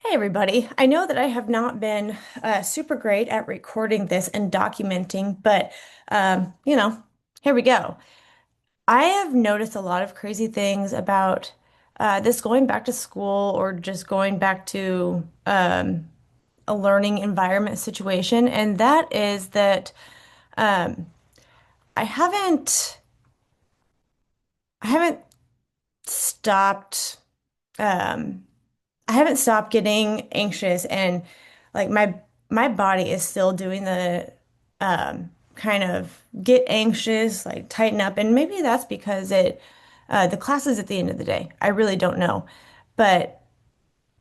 Hey everybody. I know that I have not been super great at recording this and documenting, but here we go. I have noticed a lot of crazy things about this going back to school or just going back to a learning environment situation, and that is that um, I haven't I haven't stopped. Um, I haven't stopped getting anxious and like my body is still doing the kind of get anxious, like tighten up, and maybe that's because the class is at the end of the day. I really don't know. But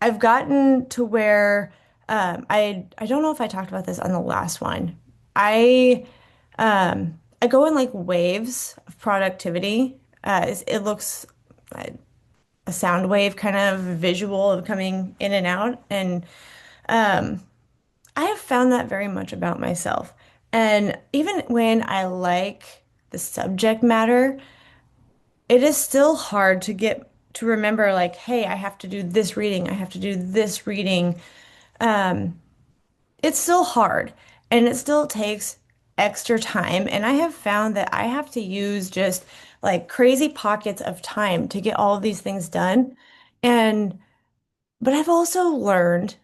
I've gotten to where I don't know if I talked about this on the last one. I I go in like waves of productivity. It looks a sound wave kind of visual of coming in and out. And I have found that very much about myself. And even when I like the subject matter, it is still hard to get to remember, like, hey, I have to do this reading, I have to do this reading. It's still hard and it still takes extra time. And I have found that I have to use just like crazy pockets of time to get all of these things done. And But I've also learned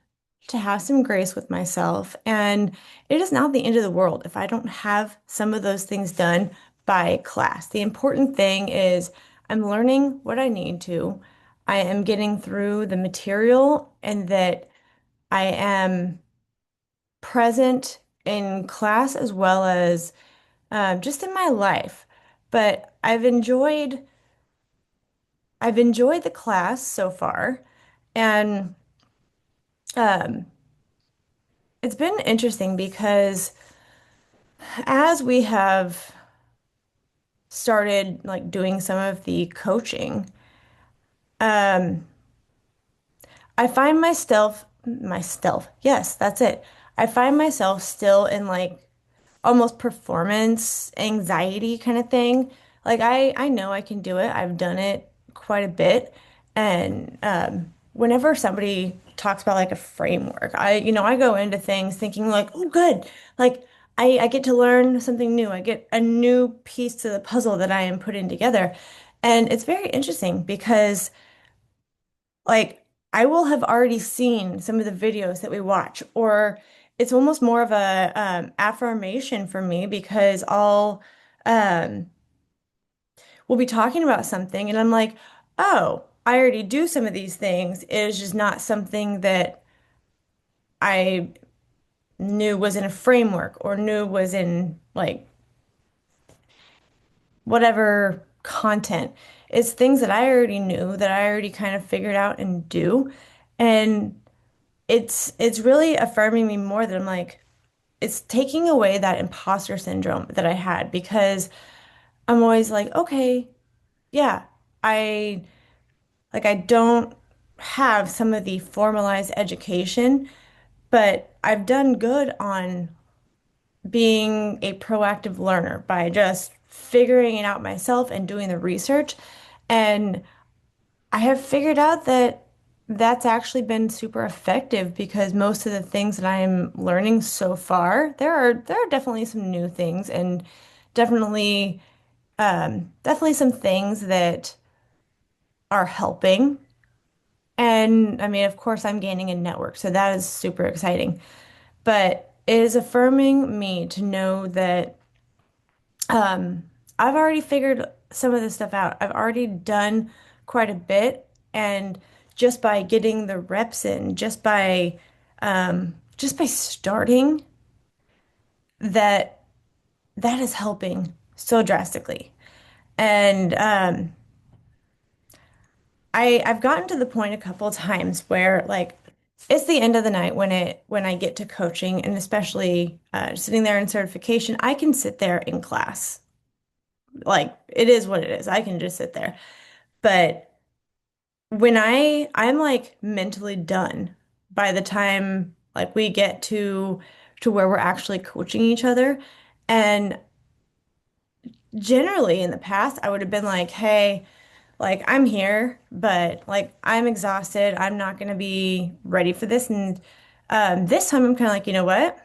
to have some grace with myself, and it is not the end of the world if I don't have some of those things done by class. The important thing is I'm learning what I need to. I am getting through the material, and that I am present in class as well as just in my life. But I've enjoyed the class so far, and um, it's been interesting because as we have started like doing some of the coaching, um, I find myself, yes, that's it. I find myself still in like almost performance anxiety kind of thing. Like I know I can do it. I've done it quite a bit. And whenever somebody talks about like a framework, I go into things thinking like, oh, good. Like I get to learn something new. I get a new piece to the puzzle that I am putting together. And it's very interesting because like I will have already seen some of the videos that we watch, or it's almost more of a affirmation for me because um, we'll be talking about something and I'm like, oh, I already do some of these things. It is just not something that I knew was in a framework or knew was in like whatever content. It's things that I already knew that I already kind of figured out and do. And it's really affirming me more that I'm like, it's taking away that imposter syndrome that I had because I'm always like, okay, yeah, I I don't have some of the formalized education, but I've done good on being a proactive learner by just figuring it out myself and doing the research. And I have figured out that that's actually been super effective because most of the things that I am learning so far, there are definitely some new things and definitely definitely some things that are helping. And I mean, of course, I'm gaining a network, so that is super exciting. But it is affirming me to know that Um, I've already figured some of this stuff out. I've already done quite a bit, and just by getting the reps in, just by starting, that that is helping so drastically. And I've gotten to the point a couple of times where like it's the end of the night when I get to coaching, and especially sitting there in certification, I can sit there in class. Like it is what it is. I can just sit there. But when I'm like mentally done by the time like we get to where we're actually coaching each other. And generally in the past, I would have been like, hey, Like I'm here, but like I'm exhausted. I'm not gonna be ready for this. And this time I'm kind of like, you know what?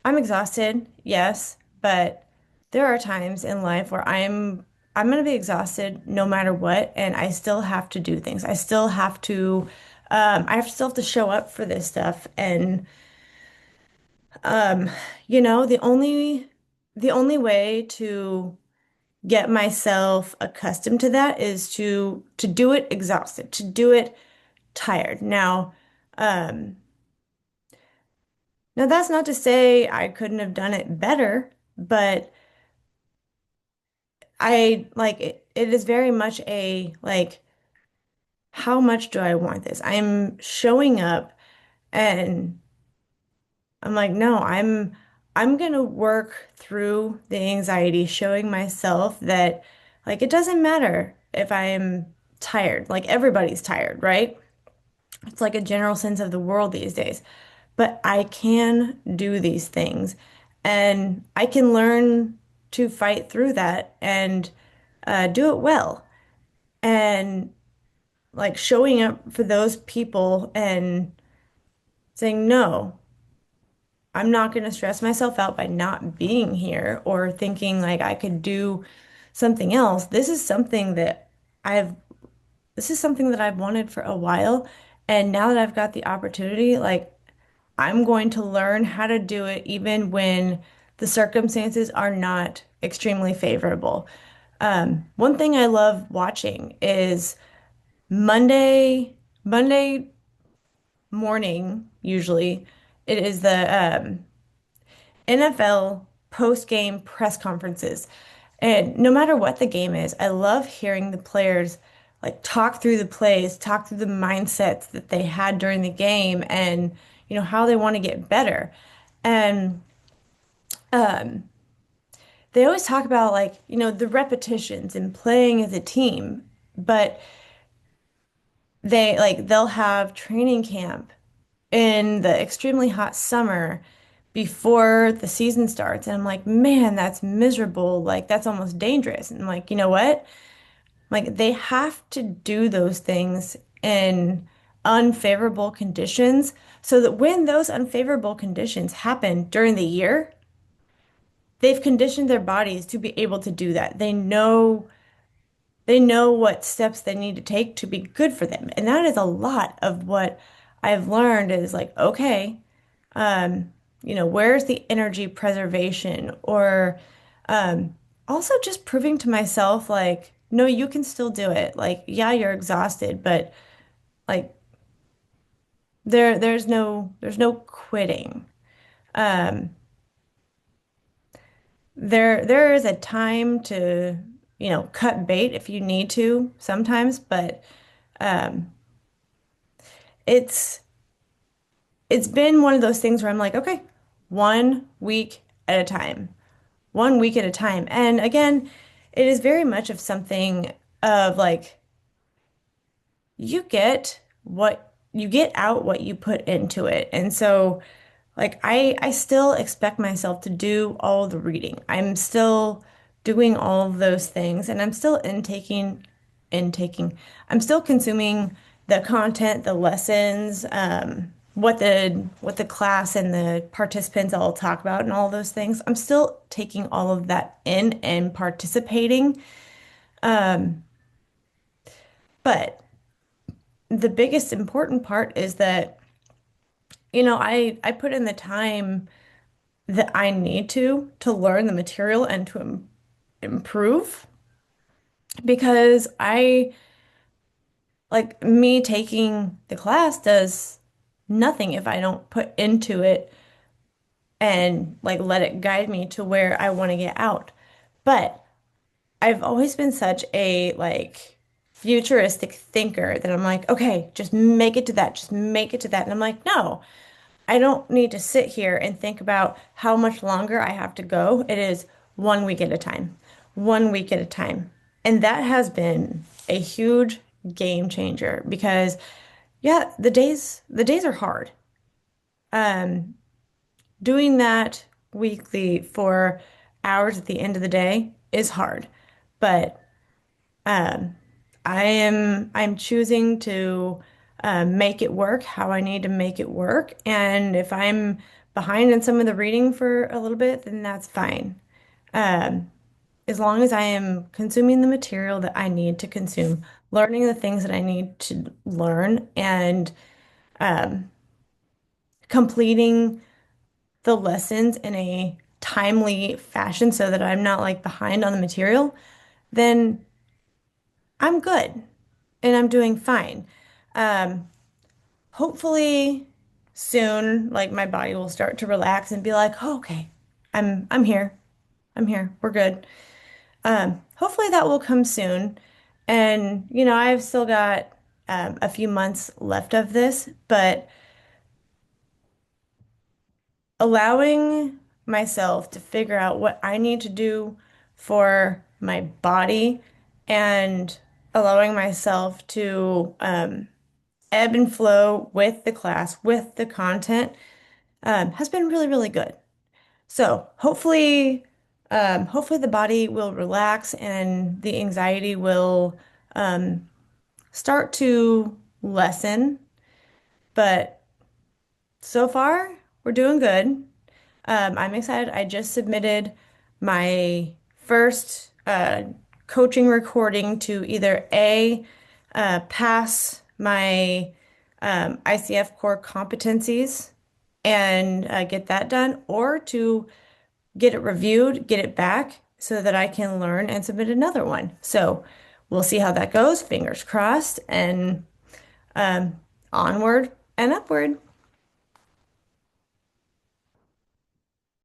I'm exhausted, yes, but there are times in life where I'm gonna be exhausted no matter what, and I still have to do things. I still have to show up for this stuff. And um, the only way to get myself accustomed to that is to do it exhausted, to do it tired. Um, now that's not to say I couldn't have done it better, but it is very much a like, how much do I want this? I'm showing up and I'm like, no, I'm gonna work through the anxiety, showing myself that like it doesn't matter if I'm tired. Like everybody's tired, right? It's like a general sense of the world these days. But I can do these things and I can learn to fight through that and do it well. And like showing up for those people and saying, no, I'm not going to stress myself out by not being here or thinking like I could do something else. I've, this is something that I've wanted for a while. And now that I've got the opportunity, like I'm going to learn how to do it even when the circumstances are not extremely favorable. One thing I love watching is Monday morning, usually, it is the NFL post-game press conferences. And no matter what the game is, I love hearing the players like talk through the plays, talk through the mindsets that they had during the game and how they want to get better. And they always talk about like, the repetitions and playing as a team, but they'll have training camp in the extremely hot summer before the season starts. And I'm like, man, that's miserable. Like, that's almost dangerous. And I'm like, you know what? Like, they have to do those things in unfavorable conditions so that when those unfavorable conditions happen during the year, they've conditioned their bodies to be able to do that. They know what steps they need to take to be good for them. And that is a lot of what I've learned is like, okay, where's the energy preservation? Or also just proving to myself, like, no, you can still do it. Like, yeah, you're exhausted, but like there's no quitting. Um, there is a time to, cut bait if you need to sometimes, but um, it's it's been one of those things where I'm like, okay, 1 week at a time, 1 week at a time. And again, it is very much of something of like, you get out what you put into it. And so like I still expect myself to do all the reading. I'm still doing all of those things and I'm still intaking. I'm still consuming the content, the lessons, what the class and the participants all talk about and all those things. I'm still taking all of that in and participating. But the biggest important part is that, I put in the time that I need to learn the material and to improve because I like me taking the class does nothing if I don't put into it and like let it guide me to where I want to get out. But I've always been such a like futuristic thinker that I'm like, okay, just make it to that, just make it to that. And I'm like, no, I don't need to sit here and think about how much longer I have to go. It is 1 week at a time, 1 week at a time. And that has been a huge game changer because yeah, the days are hard. Um, Doing that weekly for hours at the end of the day is hard. But Um, I'm choosing to make it work how I need to make it work. And if I'm behind in some of the reading for a little bit, then that's fine. Um, as long as I am consuming the material that I need to consume, learning the things that I need to learn, and um, completing the lessons in a timely fashion so that I'm not like behind on the material, then I'm good and I'm doing fine. Um, hopefully soon, like my body will start to relax and be like, oh, okay, I'm here. I'm here. We're good. Hopefully that will come soon. And, I've still got a few months left of this, but allowing myself to figure out what I need to do for my body and allowing myself to ebb and flow with the class, with the content, has been really, really good. So hopefully the body will relax and the anxiety will start to lessen. But so far, we're doing good. I'm excited. I just submitted my first coaching recording to either pass my ICF core competencies and get that done, or to get it reviewed, get it back so that I can learn and submit another one. So we'll see how that goes. Fingers crossed, and onward and upward.